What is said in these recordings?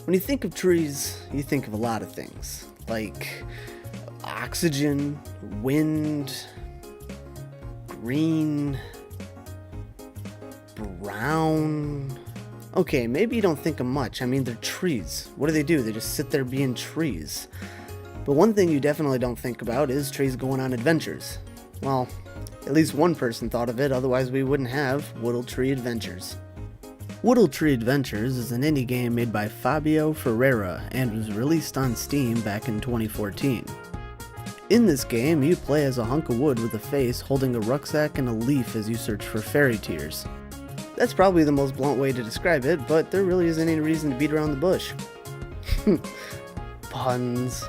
When you think of trees, you think of a lot of things, like oxygen, wind, green, brown. Okay, maybe you don't think of much. I mean, they're trees. What do? They just sit there being trees. But one thing you definitely don't think about is trees going on adventures. Well, at least one person thought of it, otherwise we wouldn't have Woodle Tree Adventures. Woodle Tree Adventures is an indie game made by Fabio Ferreira and was released on Steam back in 2014. In this game, you play as a hunk of wood with a face holding a rucksack and a leaf as you search for fairy tears. That's probably the most blunt way to describe it, but there really isn't any reason to beat around the bush. Puns.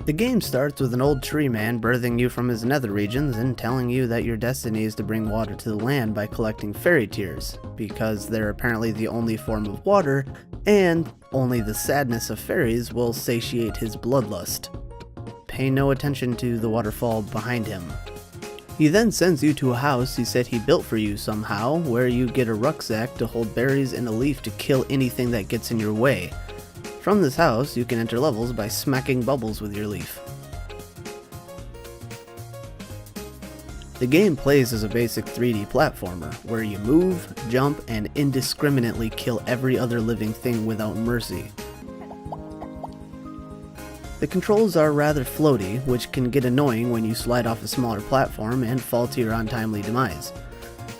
The game starts with an old tree man birthing you from his nether regions and telling you that your destiny is to bring water to the land by collecting fairy tears, because they're apparently the only form of water, and only the sadness of fairies will satiate his bloodlust. Pay no attention to the waterfall behind him. He then sends you to a house he said he built for you somehow, where you get a rucksack to hold berries and a leaf to kill anything that gets in your way. From this house, you can enter levels by smacking bubbles with your leaf. The game plays as a basic 3D platformer, where you move, jump, and indiscriminately kill every other living thing without mercy. The controls are rather floaty, which can get annoying when you slide off a smaller platform and fall to your untimely demise.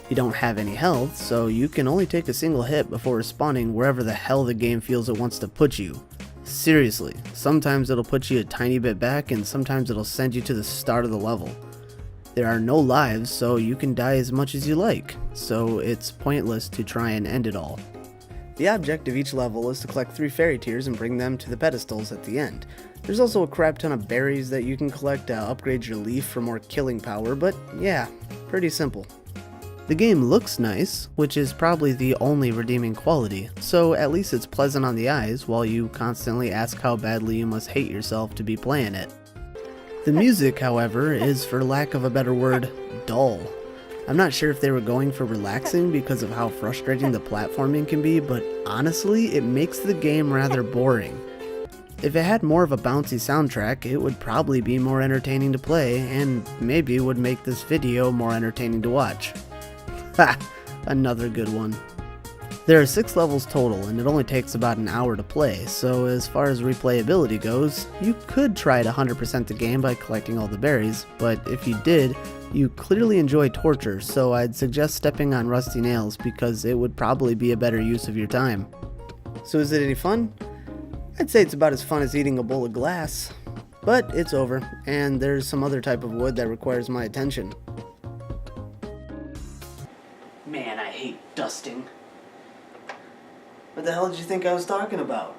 You don't have any health, so you can only take a single hit before respawning wherever the hell the game feels it wants to put you. Seriously, sometimes it'll put you a tiny bit back and sometimes it'll send you to the start of the level. There are no lives, so you can die as much as you like, so it's pointless to try and end it all. The object of each level is to collect 3 fairy tears and bring them to the pedestals at the end. There's also a crap ton of berries that you can collect to upgrade your leaf for more killing power, but yeah, pretty simple. The game looks nice, which is probably the only redeeming quality, so at least it's pleasant on the eyes while you constantly ask how badly you must hate yourself to be playing it. The music, however, is, for lack of a better word, dull. I'm not sure if they were going for relaxing because of how frustrating the platforming can be, but honestly, it makes the game rather boring. If it had more of a bouncy soundtrack, it would probably be more entertaining to play, and maybe would make this video more entertaining to watch. Ha! Another good one. There are 6 levels total, and it only takes about an hour to play, so as far as replayability goes, you could try to 100% the game by collecting all the berries, but if you did, you clearly enjoy torture, so I'd suggest stepping on rusty nails because it would probably be a better use of your time. So is it any fun? I'd say it's about as fun as eating a bowl of glass. But it's over, and there's some other type of wood that requires my attention. Man, I hate dusting. What the hell did you think I was talking about?